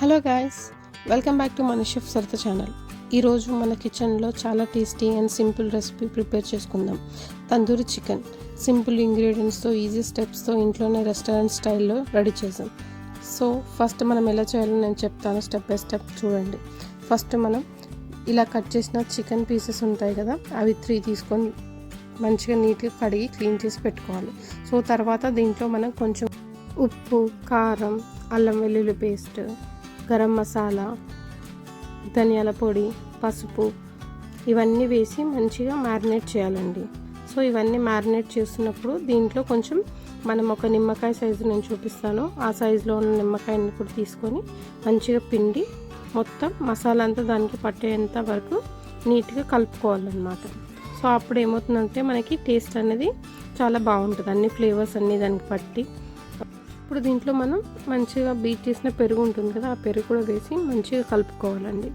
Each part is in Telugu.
Hello guys, welcome back to మన షెఫ్ సరిత ఛానల్. ఈరోజు మన కిచెన్లో చాలా tasty and simple recipe prepare చేసుకుందాం. తందూరి చికెన్ సింపుల్ ఇంగ్రీడియంట్స్తో ఈజీ స్టెప్స్తో ఇంట్లోనే రెస్టారెంట్ స్టైల్లో రెడీ చేసాం. సో ఫస్ట్ మనం ఎలా చేయాలో నేను చెప్తాను, స్టెప్ బై స్టెప్ చూడండి. ఫస్ట్ మనం ఇలా కట్ చేసిన చికెన్ పీసెస్ ఉంటాయి కదా, అవి 3 తీసుకొని మంచిగా నీట్గా కడిగి క్లీన్ చేసి పెట్టుకోవాలి. సో తర్వాత దీంట్లో మనం కొంచెం ఉప్పు, కారం, అల్లం వెల్లుల్లి పేస్ట్, గరం మసాలా, ధనియాల పొడి, పసుపు ఇవన్నీ వేసి మంచిగా మ్యారినేట్ చేయాలండి. సో ఇవన్నీ మ్యారినేట్ చేస్తున్నప్పుడు దీంట్లో కొంచెం మనం ఒక నిమ్మకాయ సైజు నేను చూపిస్తాను, ఆ సైజులో ఉన్న నిమ్మకాయని కూడా తీసుకొని మంచిగా పిండి మొత్తం మసాలా అంతా దానికి పట్టేంత వరకు నీట్గా కలుపుకోవాలన్నమాట. సో అప్పుడు ఏమవుతుందంటే మనకి టేస్ట్ అనేది చాలా బాగుంటుంది, అన్ని ఫ్లేవర్స్ అన్నీ దానికి పట్టి. ఇప్పుడు దీంట్లో మనం మంచిగా బీట్ చేసిన పెరుగు ఉంటుంది కదా, ఆ పెరుగు కూడా వేసి మంచిగా కలుపుకోవాలండి.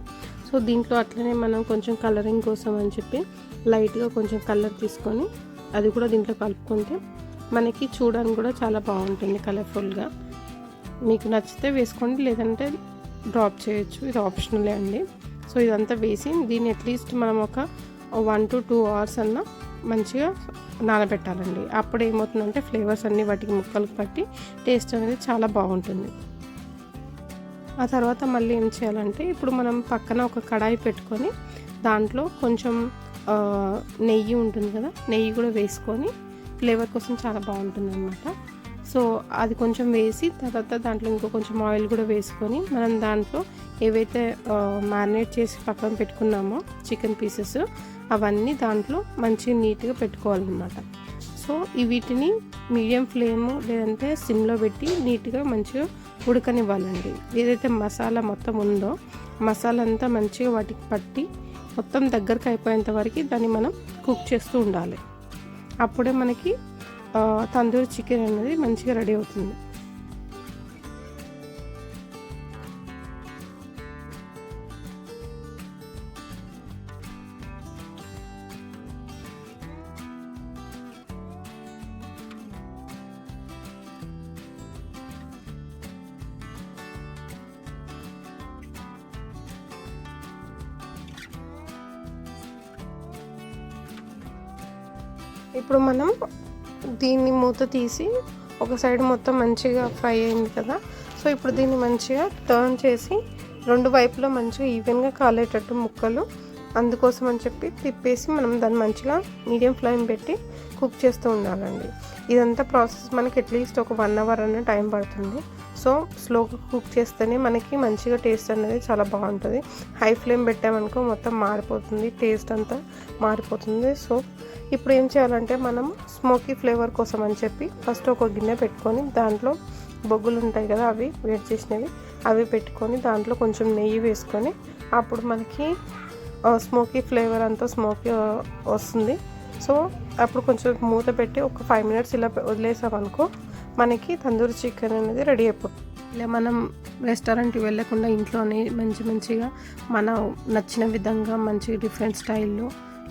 సో దీంట్లో అట్లనే మనం కొంచెం కలరింగ్ కోసం అని చెప్పి లైట్గా కొంచెం కలర్ తీసుకొని అది కూడా దీంట్లో కలుపుకుంటే మనకి చూడడానికి కూడా చాలా బాగుంటుంది కలర్ఫుల్గా. మీకు నచ్చితే వేసుకోండి, లేదంటే డ్రాప్ చేయొచ్చు, ఇది ఆప్షనలే అండి. సో ఇదంతా వేసి దీన్ని అట్లీస్ట్ మనం ఒక 1 to 2 hours అన్న మంచిగా నానబెట్టాలండి. అప్పుడు ఏమవుతుందంటే ఫ్లేవర్స్ అన్నీ వాటికి ముక్కలకు పట్టి టేస్ట్ అనేది చాలా బాగుంటుంది. ఆ తర్వాత మళ్ళీ ఏం చేయాలంటే ఇప్పుడు మనం పక్కన ఒక కడాయి పెట్టుకొని దాంట్లో కొంచెం నెయ్యి ఉంటుంది కదా, నెయ్యి కూడా వేసుకొని ఫ్లేవర్ కోసం చాలా బాగుంటుంది అన్నమాట. సో అది కొంచెం వేసి తర్వాత దాంట్లో ఇంకో కొంచెం ఆయిల్ కూడా వేసుకొని మనం దాంట్లో ఏవైతే మ్యారినేట్ చేసి పక్కన పెట్టుకున్నామో చికెన్ పీసెస్ అవన్నీ దాంట్లో మంచిగా నీట్గా పెట్టుకోవాలన్నమాట. సో వీటిని మీడియం ఫ్లేమ్ లేదంటే సిమ్లో పెట్టి నీట్గా మంచిగా ఉడకనివ్వాలండి. ఏదైతే మసాలా మొత్తం ఉందో మసాలా అంతా మంచిగా వాటికి పట్టి మొత్తం దగ్గరకు అయిపోయేంత వరకు దాన్ని మనం కుక్ చేస్తూ ఉండాలి. అప్పుడే మనకి తందూరి చికెన్ అనేది మంచిగా రెడీ అవుతుంది. ఇప్పుడు మనం దీన్ని మూత తీసి ఒక సైడ్ మొత్తం మంచిగా ఫ్రై అయింది కదా, సో ఇప్పుడు దీన్ని మంచిగా టర్న్ చేసి 2 వైపులా మంచిగా ఈవెన్గా కాలేటట్టు ముక్కలు, అందుకోసం అని చెప్పి తిప్పేసి మనం దాన్ని మంచిగా మీడియం ఫ్లేమ్ పెట్టి కుక్ చేస్తూ ఉండాలండి. ఇదంతా ప్రాసెస్ మనకి అట్లీస్ట్ ఒక 1 hour అనే టైం పడుతుంది. సో స్లోగా కుక్ చేస్తేనే మనకి మంచిగా టేస్ట్ అనేది చాలా బాగుంటుంది. హై ఫ్లేమ్ పెట్టామనుకో మొత్తం మారిపోతుంది, టేస్ట్ అంతా మారిపోతుంది. సో ఇప్పుడు ఏం చేయాలంటే మనం స్మోకీ ఫ్లేవర్ కోసం అని చెప్పి ఫస్ట్ ఒక గిన్నె పెట్టుకొని దాంట్లో బొగ్గులు ఉంటాయి కదా, అవి వేడి చేసినవి అవి పెట్టుకొని దాంట్లో కొంచెం నెయ్యి వేసుకొని అప్పుడు మనకి స్మోకీ ఫ్లేవర్ అంతా స్మోకీ వస్తుంది. సో అప్పుడు కొంచెం మూత పెట్టి ఒక 5 minutes ఇలా వదిలేసామనుకో మనకి తందూరి చికెన్ అనేది రెడీ అయిపోతుంది. ఇలా మనం రెస్టారెంట్కి వెళ్ళకుండా ఇంట్లోనే మంచిగా మన నచ్చిన విధంగా మంచి డిఫరెంట్ స్టైల్లో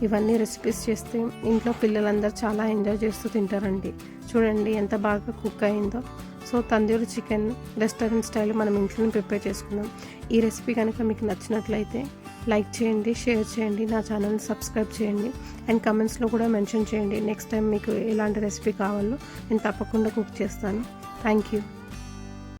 ఇవన్నీ రెసిపీస్ చేస్తే ఇంట్లో పిల్లలందరూ చాలా ఎంజాయ్ చేస్తూ తింటారండి. చూడండి ఎంత బాగా కుక్ అయిందో. So tandoori chicken restaurant style మనం ఇంట్లోనే ప్రిపేర్ చేసుకుందాం. ఈ రెసిపీ కనుక మీకు నచ్చినట్లయితే లైక్ చేయండి, షేర్ చేయండి, నా ఛానల్ని సబ్స్క్రైబ్ చేయండి అండ్ కమెంట్స్లో కూడా మెన్షన్ చేయండి. నెక్స్ట్ టైం మీకు ఎలాంటి రెసిపీ కావాలో నేను తప్పకుండా కుక్ చేస్తాను. Thank you.